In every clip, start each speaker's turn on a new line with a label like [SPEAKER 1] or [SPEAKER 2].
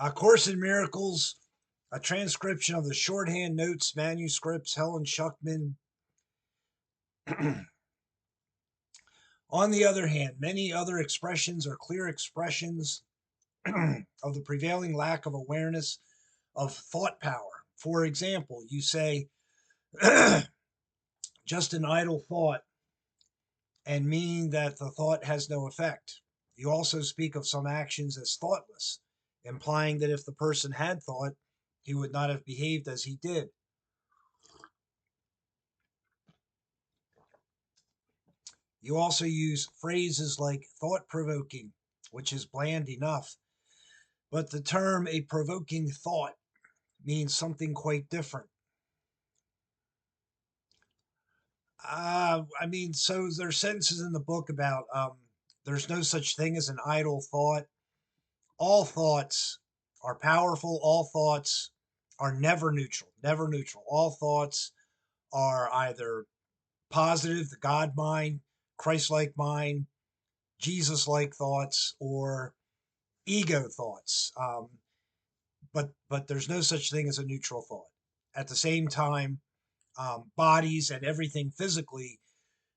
[SPEAKER 1] A Course in Miracles, a transcription of the Shorthand Notes manuscripts, Helen Schucman. On the other hand, many other expressions are clear expressions of the prevailing lack of awareness of thought power. For example, you say, just an idle thought, and mean that the thought has no effect. You also speak of some actions as thoughtless, implying that if the person had thought, he would not have behaved as he did. You also use phrases like thought provoking, which is bland enough, but the term a provoking thought means something quite different. So there's sentences in the book about there's no such thing as an idle thought. All thoughts are powerful. All thoughts are never neutral, never neutral. All thoughts are either positive, the God mind, Christ-like mind, Jesus-like thoughts, or ego thoughts. But there's no such thing as a neutral thought. At the same time, bodies and everything physically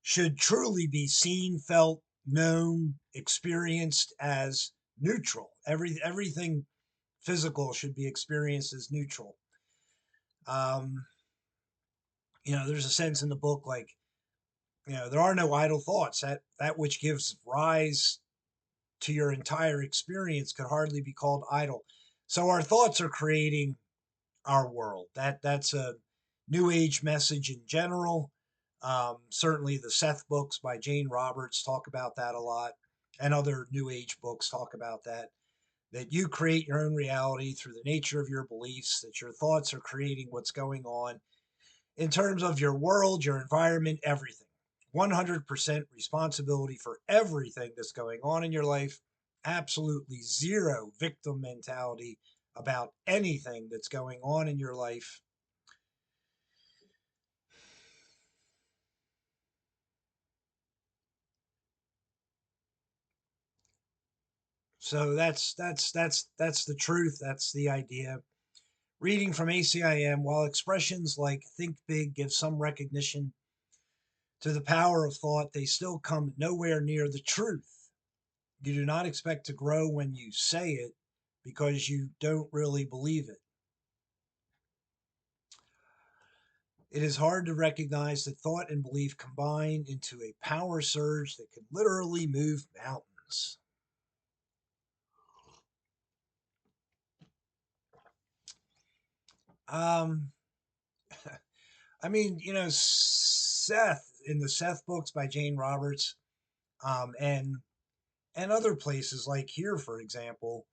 [SPEAKER 1] should truly be seen, felt, known, experienced as neutral. Everything physical should be experienced as neutral. Um, there's a sense in the book like, there are no idle thoughts. That which gives rise to your entire experience could hardly be called idle. So our thoughts are creating our world. That's a New Age message in general. Certainly, the Seth books by Jane Roberts talk about that a lot, and other New Age books talk about that. That you create your own reality through the nature of your beliefs. That your thoughts are creating what's going on in terms of your world, your environment, everything. 100% responsibility for everything that's going on in your life. Absolutely zero victim mentality about anything that's going on in your life. So that's the truth. That's the idea. Reading from ACIM, while expressions like think big give some recognition to the power of thought, they still come nowhere near the truth. You do not expect to grow when you say it because you don't really believe it. It is hard to recognize that thought and belief combine into a power surge that can literally move mountains. Um, Seth, in the Seth books by Jane Roberts, and other places like here, for example,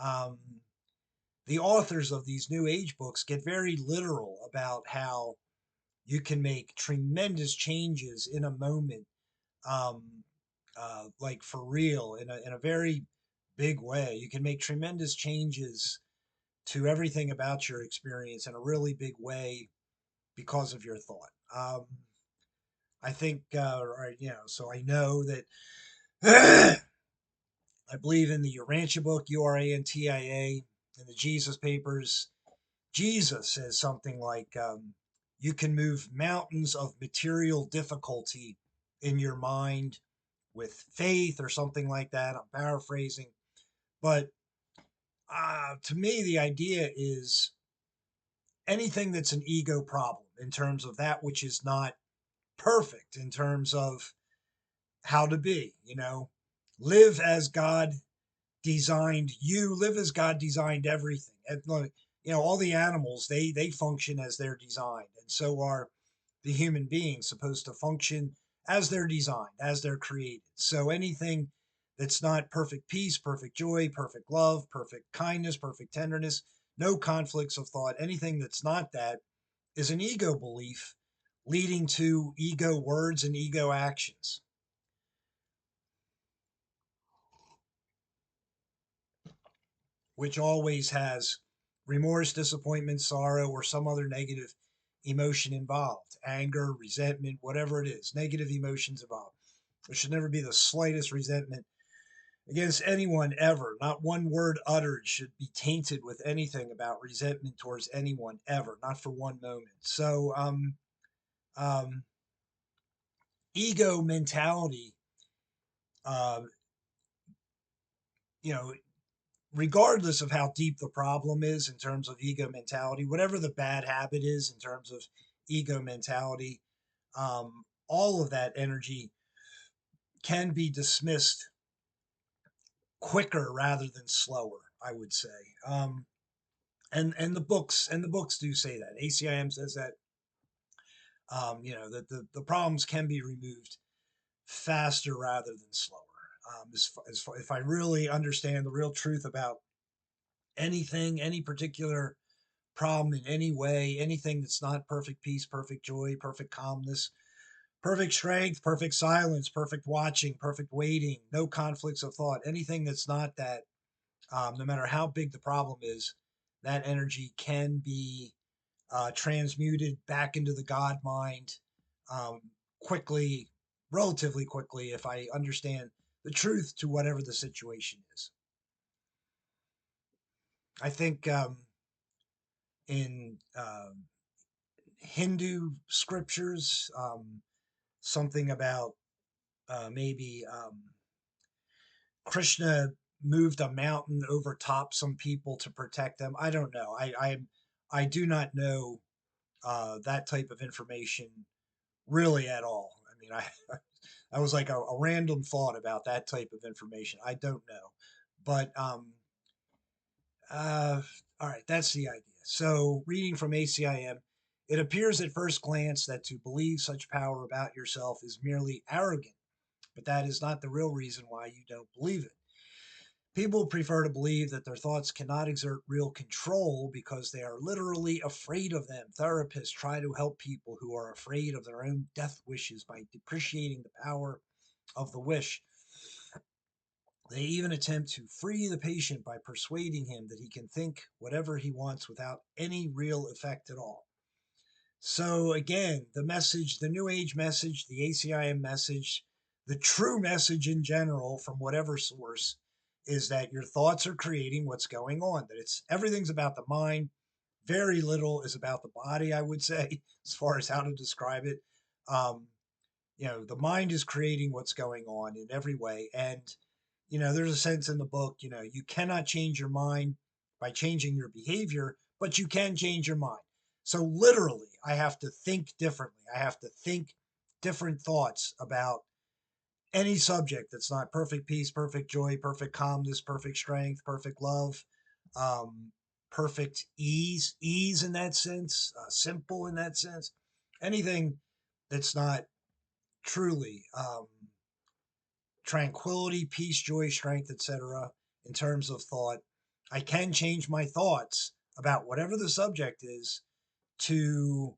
[SPEAKER 1] um, the authors of these New Age books get very literal about how you can make tremendous changes in a moment, um, like for real, in a very big way. You can make tremendous changes to everything about your experience in a really big way because of your thought. I think, so I know that I believe in the Urantia book, Urantia, in the Jesus papers. Jesus says something like, you can move mountains of material difficulty in your mind with faith or something like that. I'm paraphrasing. But to me, the idea is anything that's an ego problem in terms of that which is not perfect, in terms of how to be, live as God designed you, live as God designed everything. And, all the animals, they function as they're designed. And so are the human beings supposed to function as they're designed, as they're created. So anything that's not perfect peace, perfect joy, perfect love, perfect kindness, perfect tenderness, no conflicts of thought, anything that's not that is an ego belief leading to ego words and ego actions. Which always has remorse, disappointment, sorrow, or some other negative emotion involved. Anger, resentment, whatever it is, negative emotions involved. There should never be the slightest resentment against anyone ever. Not one word uttered should be tainted with anything about resentment towards anyone ever, not for one moment. So, um, ego mentality, uh, you know, regardless of how deep the problem is in terms of ego mentality, whatever the bad habit is in terms of ego mentality, all of that energy can be dismissed quicker rather than slower, I would say. And the books do say that. ACIM says that that the problems can be removed faster rather than slower. If I really understand the real truth about anything, any particular problem in any way, anything that's not perfect peace, perfect joy, perfect calmness, perfect strength, perfect silence, perfect watching, perfect waiting, no conflicts of thought, anything that's not that, no matter how big the problem is, that energy can be transmuted back into the God mind um, quickly, relatively quickly, if I understand the truth to whatever the situation is. I think in Hindu scriptures, something about maybe Krishna moved a mountain over top some people to protect them. I don't know. I do not know that type of information really at all. I mean, I was like a random thought about that type of information. I don't know, but uh, all right, that's the idea. So, reading from ACIM, it appears at first glance that to believe such power about yourself is merely arrogant, but that is not the real reason why you don't believe it. People prefer to believe that their thoughts cannot exert real control because they are literally afraid of them. Therapists try to help people who are afraid of their own death wishes by depreciating the power of the wish. They even attempt to free the patient by persuading him that he can think whatever he wants without any real effect at all. So, again, the message, the New Age message, the ACIM message, the true message in general from whatever source is that your thoughts are creating what's going on, that it's everything's about the mind. Very little is about the body, I would say, as far as how to describe it. Um, the mind is creating what's going on in every way. And, there's a sense in the book, you cannot change your mind by changing your behavior, but you can change your mind. So literally, I have to think differently. I have to think different thoughts about any subject that's not perfect peace, perfect joy, perfect calmness, perfect strength, perfect love, um, perfect ease in that sense, simple in that sense. Anything that's not truly tranquility, peace, joy, strength, etc. in terms of thought, I can change my thoughts about whatever the subject is to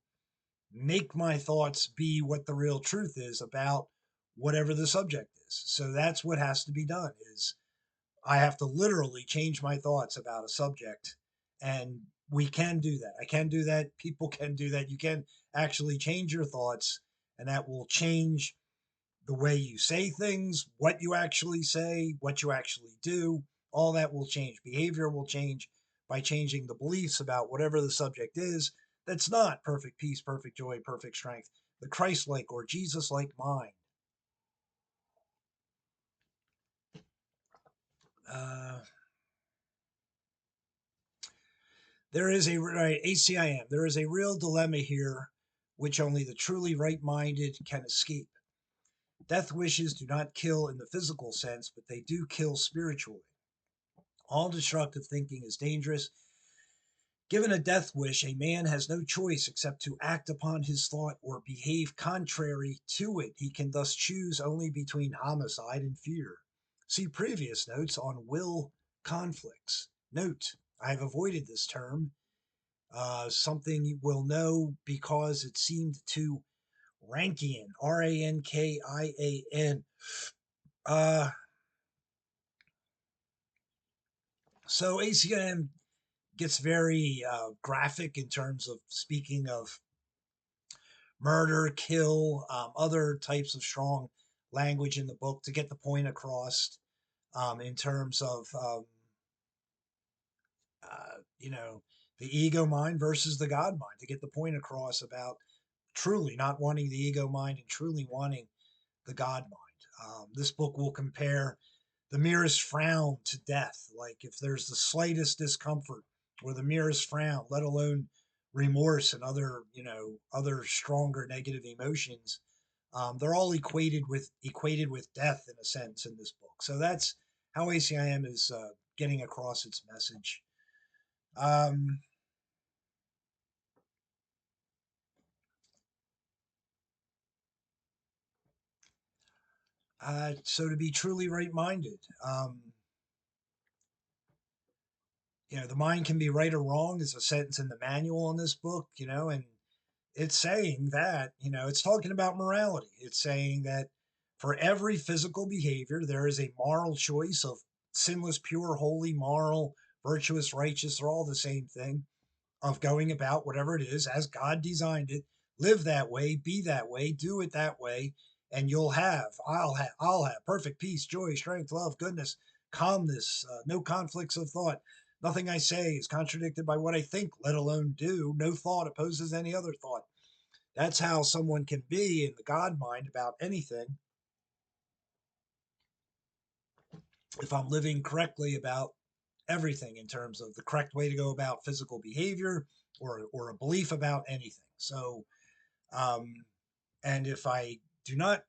[SPEAKER 1] make my thoughts be what the real truth is about whatever the subject is. So that's what has to be done is I have to literally change my thoughts about a subject, and we can do that. I can do that. People can do that. You can actually change your thoughts, and that will change the way you say things, what you actually say, what you actually do. All that will change. Behavior will change by changing the beliefs about whatever the subject is that's not perfect peace, perfect joy, perfect strength, the Christ like or Jesus like mind. Uh, there is a right, ACIM. There is a real dilemma here, which only the truly right-minded can escape. Death wishes do not kill in the physical sense, but they do kill spiritually. All destructive thinking is dangerous. Given a death wish, a man has no choice except to act upon his thought or behave contrary to it. He can thus choose only between homicide and fear. See previous notes on will conflicts. Note, I have avoided this term, something you will know because it seemed too Rankian, Rankian. Uh, so ACM gets very graphic in terms of speaking of murder, kill, other types of strong language in the book to get the point across. in terms of you know, the ego mind versus the God mind, to get the point across about truly not wanting the ego mind and truly wanting the God mind. This book will compare the merest frown to death. Like if there's the slightest discomfort or the merest frown, let alone remorse and other, other stronger negative emotions, they're all equated with death in a sense in this book. So that's how ACIM is getting across its message. Um, so to be truly right-minded, the mind can be right or wrong is a sentence in the manual in this book, and it's saying that, it's talking about morality. It's saying that for every physical behavior, there is a moral choice of sinless, pure, holy, moral, virtuous, righteous. They're all the same thing, of going about whatever it is as God designed it. Live that way, be that way, do it that way, and I'll have perfect peace, joy, strength, love, goodness, calmness, no conflicts of thought. Nothing I say is contradicted by what I think, let alone do. No thought opposes any other thought. That's how someone can be in the God mind about anything. If I'm living correctly about everything in terms of the correct way to go about physical behavior or a belief about anything. So, um, and if I do not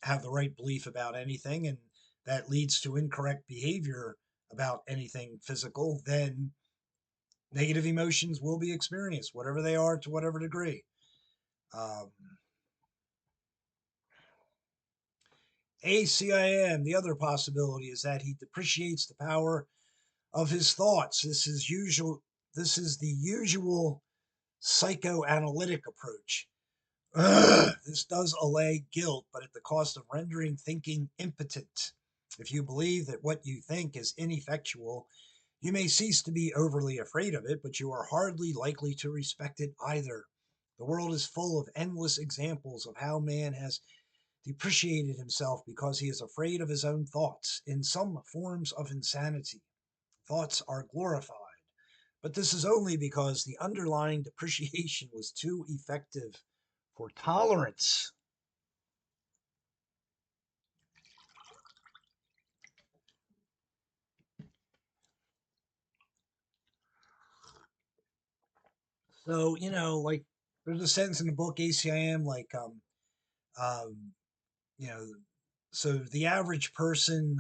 [SPEAKER 1] have the right belief about anything and that leads to incorrect behavior about anything physical, then negative emotions will be experienced, whatever they are, to whatever degree. Um, ACIM, the other possibility is that he depreciates the power of his thoughts. This is the usual psychoanalytic approach. This does allay guilt, but at the cost of rendering thinking impotent. If you believe that what you think is ineffectual, you may cease to be overly afraid of it, but you are hardly likely to respect it either. The world is full of endless examples of how man has depreciated himself because he is afraid of his own thoughts. In some forms of insanity, thoughts are glorified. But this is only because the underlying depreciation was too effective for tolerance. So, like there's a sentence in the book ACIM, like, um, you know, so the average person,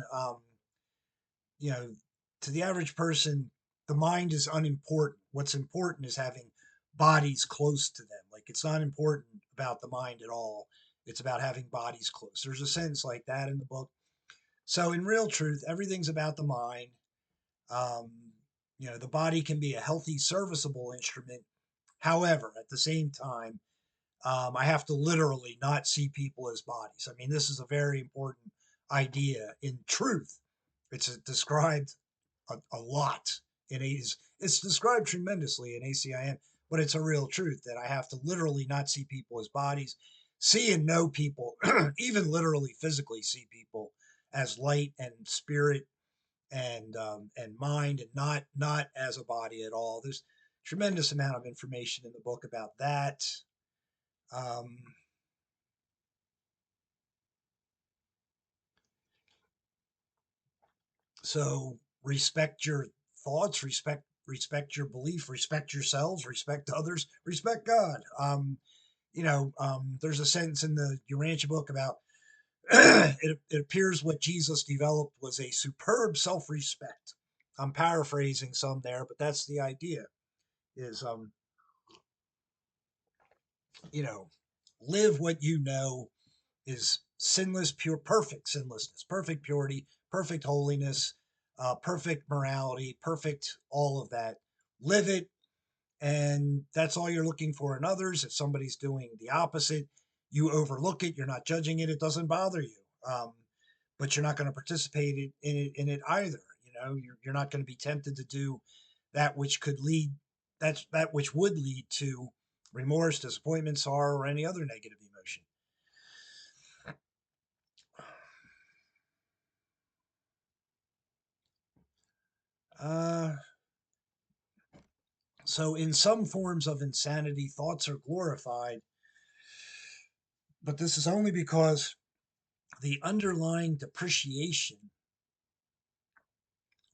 [SPEAKER 1] you know, to the average person, the mind is unimportant. What's important is having bodies close to them. Like it's not important about the mind at all. It's about having bodies close. There's a sentence like that in the book. So in real truth, everything's about the mind. Um, the body can be a healthy, serviceable instrument. However, at the same time, I have to literally not see people as bodies. I mean, this is a very important idea in truth. It's described a lot in A's. It's described tremendously in ACIM, but it's a real truth that I have to literally not see people as bodies, see and know people, even literally physically see people as light and spirit and mind, and not as a body at all. There's tremendous amount of information in the book about that. Um, so respect your thoughts, respect your belief, respect yourselves, respect others, respect God. There's a sentence in the Urantia book about it appears what Jesus developed was a superb self-respect. I'm paraphrasing some there, but that's the idea. Is you know, live what you know is sinless, pure, perfect sinlessness, perfect purity, perfect holiness, perfect morality, perfect all of that. Live it, and that's all you're looking for in others. If somebody's doing the opposite, you overlook it. You're not judging it. It doesn't bother you, but you're not going to participate in it either. You're not going to be tempted to do that which could lead that which would lead to remorse, disappointment, sorrow, or any other negative emotion. Uh, so in some forms of insanity, thoughts are glorified, but this is only because the underlying depreciation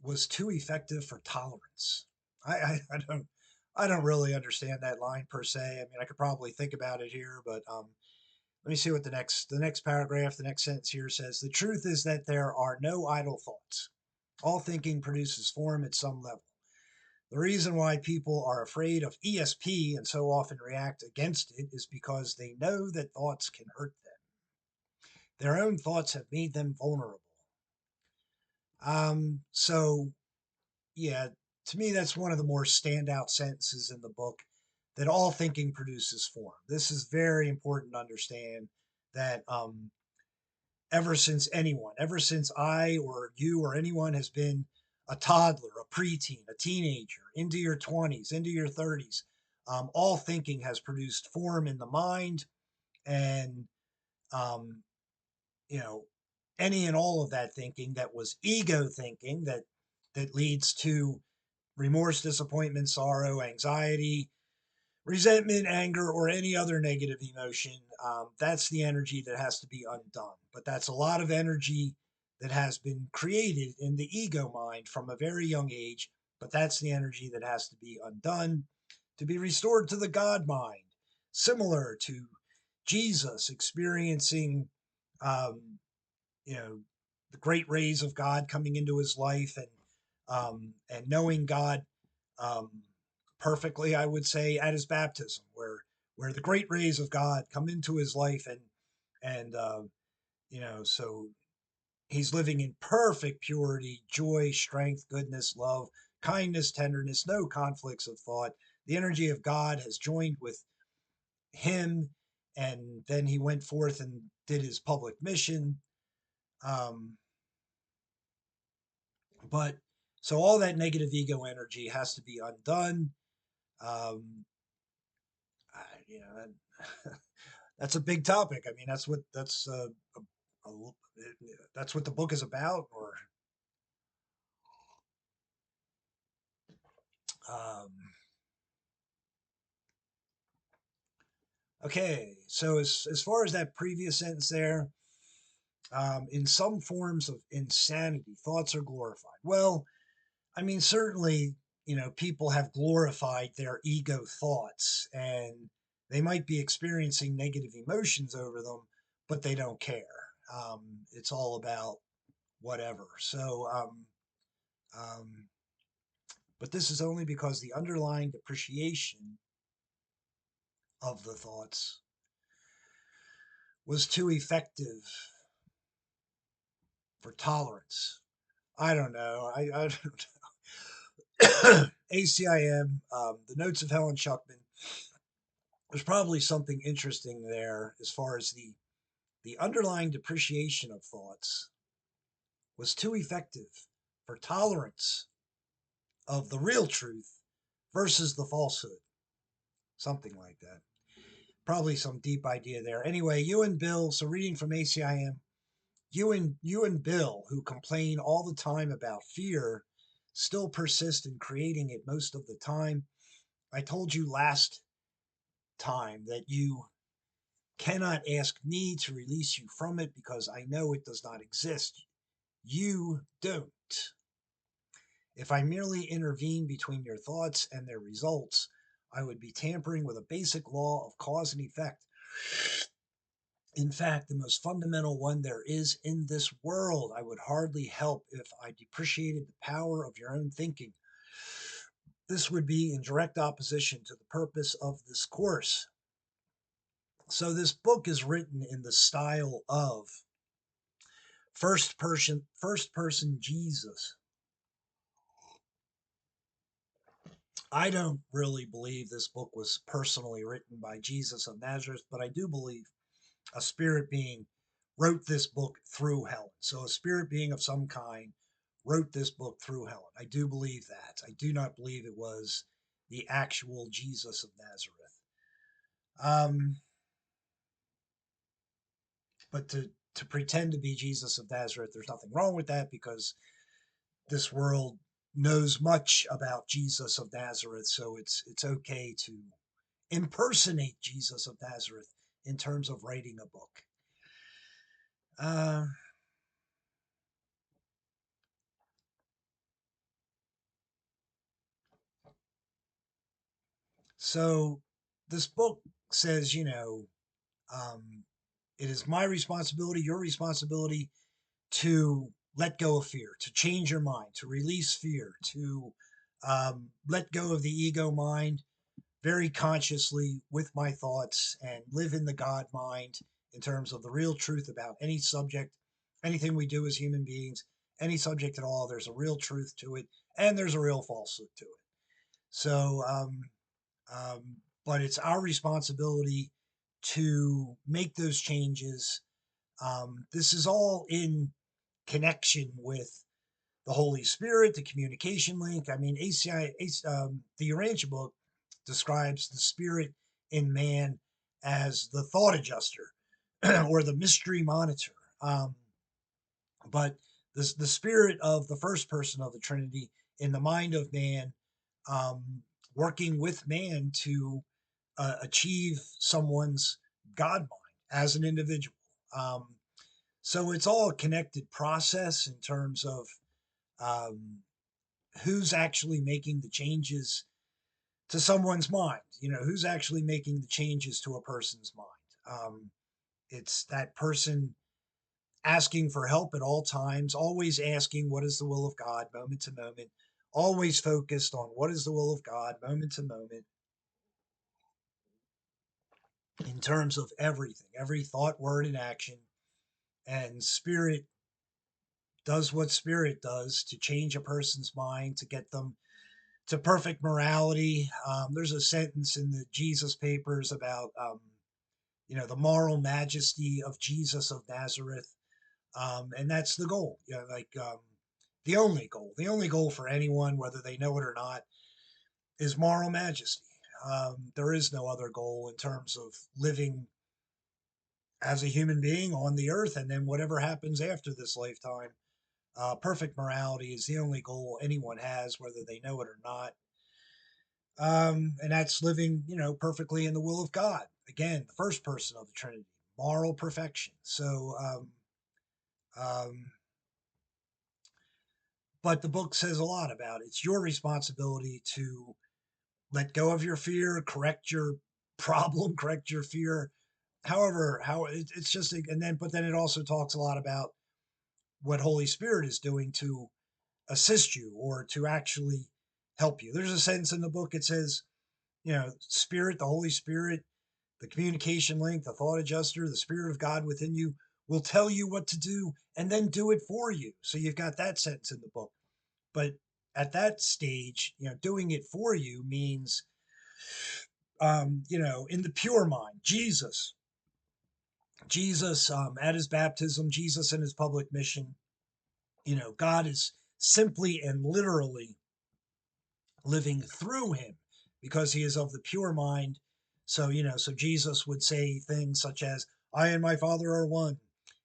[SPEAKER 1] was too effective for tolerance. I don't really understand that line per se. I mean, I could probably think about it here, but let me see what the next paragraph, the next sentence here says. The truth is that there are no idle thoughts. All thinking produces form at some level. The reason why people are afraid of ESP and so often react against it is because they know that thoughts can hurt them. Their own thoughts have made them vulnerable. So yeah, to me, that's one of the more standout sentences in the book, that all thinking produces form. This is very important to understand that ever since I or you or anyone has been a toddler, a preteen, a teenager, into your 20s, into your 30s, all thinking has produced form in the mind. And, um, you know, any and all of that thinking that was ego thinking that leads to remorse, disappointment, sorrow, anxiety, resentment, anger, or any other negative emotion. That's the energy that has to be undone. But that's a lot of energy that has been created in the ego mind from a very young age. But that's the energy that has to be undone to be restored to the God mind, similar to Jesus experiencing, um, you know, the great rays of God coming into his life, and knowing God um, perfectly, I would say, at his baptism, where the great rays of God come into his life, and so he's living in perfect purity, joy, strength, goodness, love, kindness, tenderness, no conflicts of thought. The energy of God has joined with him, and then he went forth and did his public mission. Um, but so all that negative ego energy has to be undone. Um, you know, that's a big topic. I mean, a, that's what the book is about. Or um, okay, so as far as that previous sentence there, in some forms of insanity, thoughts are glorified. Well, I mean, certainly, people have glorified their ego thoughts, and they might be experiencing negative emotions over them, but they don't care. It's all about whatever. Um, but this is only because the underlying depreciation of the thoughts was too effective for tolerance. I don't know. I don't ACIM, the notes of Helen Schucman. There's probably something interesting there as far as the underlying depreciation of thoughts was too effective for tolerance of the real truth versus the falsehood. Something like that. Probably some deep idea there. Anyway, you and Bill, so reading from ACIM, you and Bill, who complain all the time about fear, still persist in creating it most of the time. I told you last time that you cannot ask me to release you from it because I know it does not exist. You don't. If I merely intervene between your thoughts and their results, I would be tampering with a basic law of cause and effect. In fact, the most fundamental one there is in this world. I would hardly help if I depreciated the power of your own thinking. This would be in direct opposition to the purpose of this course. So this book is written in the style of first person Jesus. I don't really believe this book was personally written by Jesus of Nazareth, but I do believe a spirit being wrote this book through Helen. So a spirit being of some kind wrote this book through Helen. I do believe that. I do not believe it was the actual Jesus of Nazareth. Um, but to pretend to be Jesus of Nazareth, there's nothing wrong with that, because this world knows much about Jesus of Nazareth, so it's okay to impersonate Jesus of Nazareth in terms of writing a book. Uh, so this book says, um, it is my responsibility, your responsibility to let go of fear, to change your mind, to release fear, to let go of the ego mind very consciously with my thoughts and live in the God mind in terms of the real truth about any subject, anything we do as human beings, any subject at all. There's a real truth to it, and there's a real falsehood to it. So, um, but it's our responsibility to make those changes. This is all in connection with the Holy Spirit, the communication link. I mean, the Urantia book describes the spirit in man as the thought adjuster or the mystery monitor. But the spirit of the first person of the Trinity in the mind of man, um, working with man to achieve someone's God mind as an individual. Um, so it's all a connected process in terms of um, who's actually making the changes to someone's mind. Who's actually making the changes to a person's mind. It's that person asking for help at all times, always asking what is the will of God, moment to moment, always focused on what is the will of God, moment to moment, in terms of everything, every thought, word, and action. And spirit does what spirit does to change a person's mind, to get them to perfect morality. There's a sentence in the Jesus papers about, the moral majesty of Jesus of Nazareth. And that's the goal. The only goal for anyone, whether they know it or not, is moral majesty. There is no other goal in terms of living as a human being on the earth, and then whatever happens after this lifetime. Perfect morality is the only goal anyone has, whether they know it or not. And that's living, perfectly in the will of God. Again, the first person of the Trinity, moral perfection. So, um, but the book says a lot about it. It's your responsibility to let go of your fear, correct your problem, correct your fear. However, it's just, but then it also talks a lot about what Holy Spirit is doing to assist you or to actually help you. There's a sentence in the book. It says, Spirit, the Holy Spirit, the communication link, the thought adjuster, the Spirit of God within you will tell you what to do and then do it for you. So you've got that sentence in the book. But at that stage, doing it for you means, in the pure mind, Jesus, at his baptism, Jesus in his public mission, God is simply and literally living through him because he is of the pure mind. So, so Jesus would say things such as, I and my Father are one.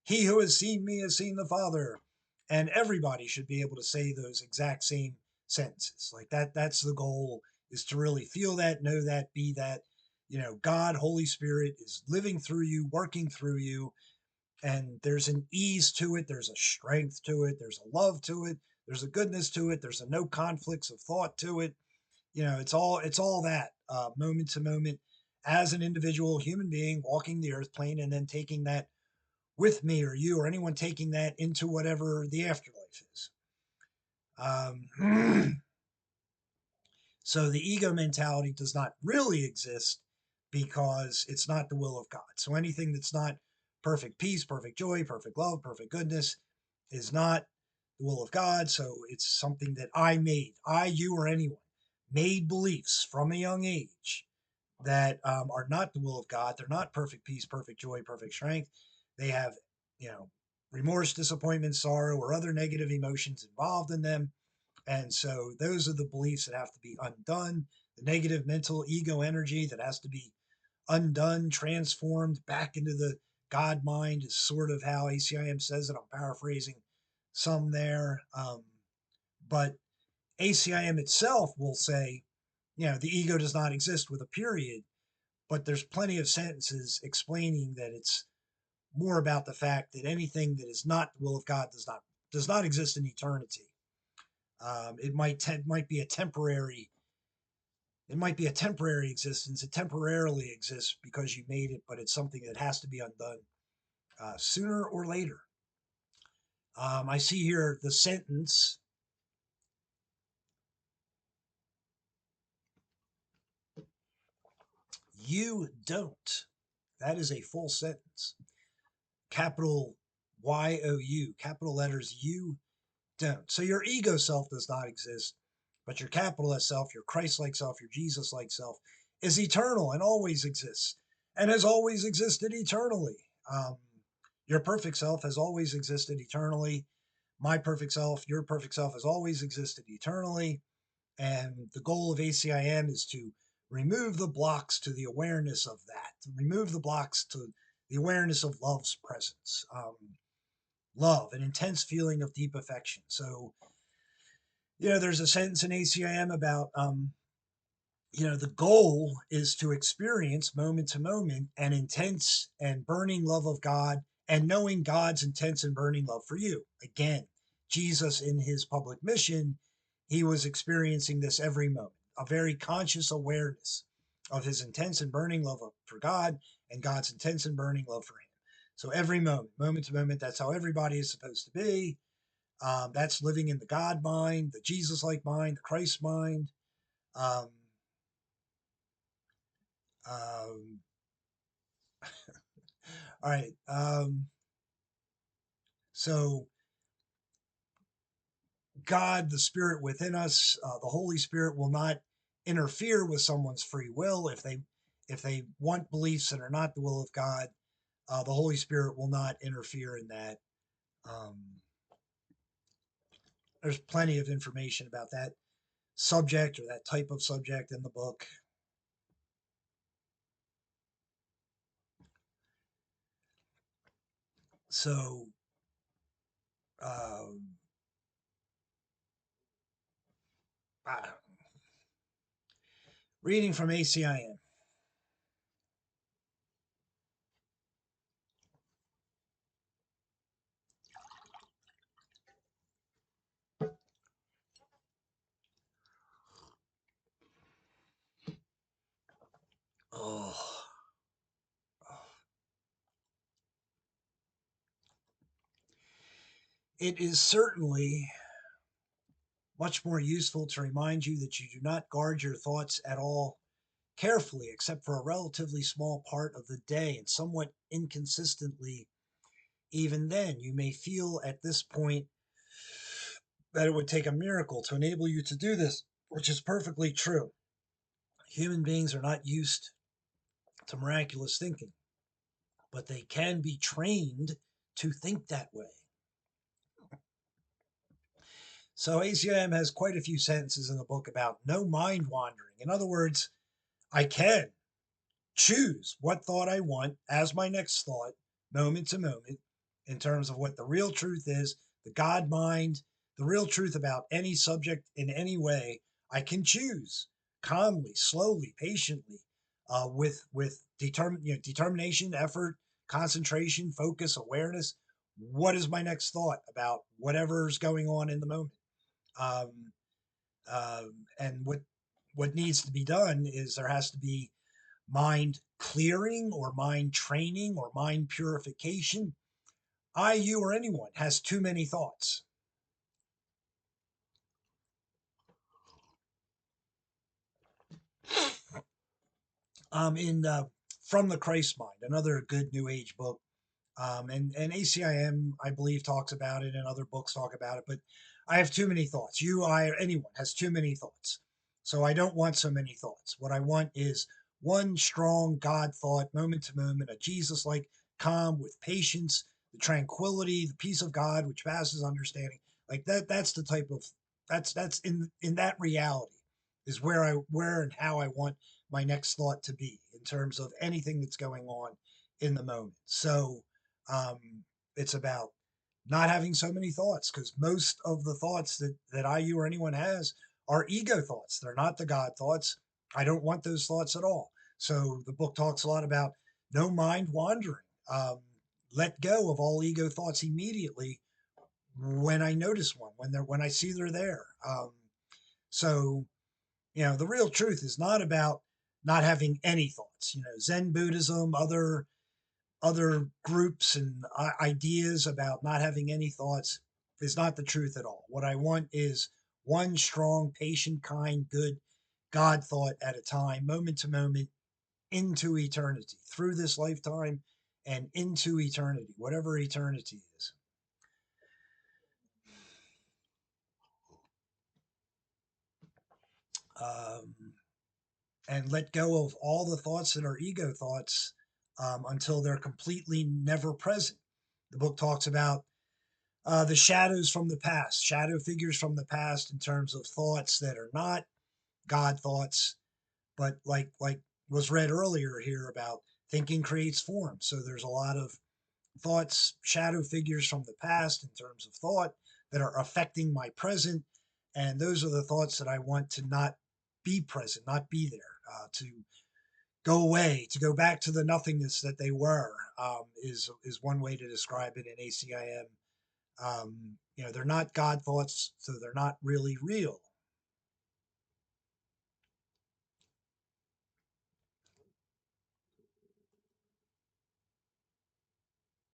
[SPEAKER 1] He who has seen me has seen the Father. And everybody should be able to say those exact same sentences. Like that's the goal, is to really feel that, know that, be that. God, Holy Spirit is living through you, working through you, and there's an ease to it, there's a strength to it, there's a love to it, there's a goodness to it, there's a no conflicts of thought to it. It's all that, moment to moment, as an individual human being walking the earth plane, and then taking that with me or you or anyone, taking that into whatever the afterlife is. So the ego mentality does not really exist because it's not the will of God. So anything that's not perfect peace, perfect joy, perfect love, perfect goodness is not the will of God. So it's something that you, or anyone made beliefs from a young age that are not the will of God. They're not perfect peace, perfect joy, perfect strength. They have, you know, remorse, disappointment, sorrow, or other negative emotions involved in them. And so those are the beliefs that have to be undone. The negative mental ego energy that has to be undone, transformed back into the God mind, is sort of how ACIM says it. I'm paraphrasing some there. But ACIM itself will say, the ego does not exist with a period, but there's plenty of sentences explaining that it's more about the fact that anything that is not the will of God does not exist in eternity. Might be a temporary. It might be a temporary existence. It temporarily exists because you made it, but it's something that has to be undone sooner or later. I see here the sentence, "You don't." That is a full sentence. Capital YOU, capital letters "you don't." So your ego self does not exist, but your capital S self, your Christ-like self, your Jesus-like self is eternal and always exists and has always existed eternally. Your perfect self has always existed eternally. My perfect self, your perfect self has always existed eternally. And the goal of ACIM is to remove the blocks to the awareness of that, to remove the blocks to the awareness of love's presence. Love, an intense feeling of deep affection. So, there's a sentence in ACIM about, the goal is to experience moment to moment an intense and burning love of God and knowing God's intense and burning love for you. Again, Jesus in his public mission, he was experiencing this every moment, a very conscious awareness of his intense and burning love for God and God's intense and burning love for him. So every moment to moment, that's how everybody is supposed to be. That's living in the God mind, the Jesus-like mind, the Christ mind. Um, um, all right. So God, the Spirit within us, the Holy Spirit will not interfere with someone's free will if they want beliefs that are not the will of God. The Holy Spirit will not interfere in that. Um, there's plenty of information about that subject or that type of subject in the book. So, um, reading from ACIM. Oh, it is certainly much more useful to remind you that you do not guard your thoughts at all carefully, except for a relatively small part of the day and somewhat inconsistently. Even then, you may feel at this point that it would take a miracle to enable you to do this, which is perfectly true. Human beings are not used to miraculous thinking, but they can be trained to think that way. So ACIM has quite a few sentences in the book about no mind wandering. In other words, I can choose what thought I want as my next thought, moment to moment, in terms of what the real truth is, the God mind, the real truth about any subject in any way. I can choose calmly, slowly, patiently, with determination, effort, concentration, focus, awareness. What is my next thought about whatever's going on in the moment? Um, and what needs to be done is there has to be mind clearing or mind training or mind purification. You, or anyone has too many thoughts. In From the Christ Mind, another good New Age book. And ACIM, I believe, talks about it, and other books talk about it. But I have too many thoughts. You, I, or anyone has too many thoughts. So I don't want so many thoughts. What I want is one strong God thought, moment to moment, a Jesus like calm with patience, the tranquility, the peace of God, which passes understanding. Like that, that's the type of that's in that reality is where and how I want my next thought to be in terms of anything that's going on in the moment. So um, it's about not having so many thoughts, because most of the thoughts that I, you, or anyone has are ego thoughts. They're not the God thoughts. I don't want those thoughts at all. So the book talks a lot about no mind wandering. Um, Let go of all ego thoughts immediately when I notice one, when I see they're there. So the real truth is not about not having any thoughts. Zen Buddhism, other groups and ideas about not having any thoughts is not the truth at all. What I want is one strong, patient, kind, good God thought at a time, moment to moment, into eternity, through this lifetime and into eternity, whatever eternity is. Um, and let go of all the thoughts that are ego thoughts until they're completely never present. The book talks about the shadows from the past, shadow figures from the past in terms of thoughts that are not God thoughts, but like was read earlier here about thinking creates form. So there's a lot of thoughts, shadow figures from the past in terms of thought that are affecting my present, and those are the thoughts that I want to not be present, not be there, to go away, to go back to the nothingness that they were. Is one way to describe it in ACIM. They're not God thoughts, so they're not really real.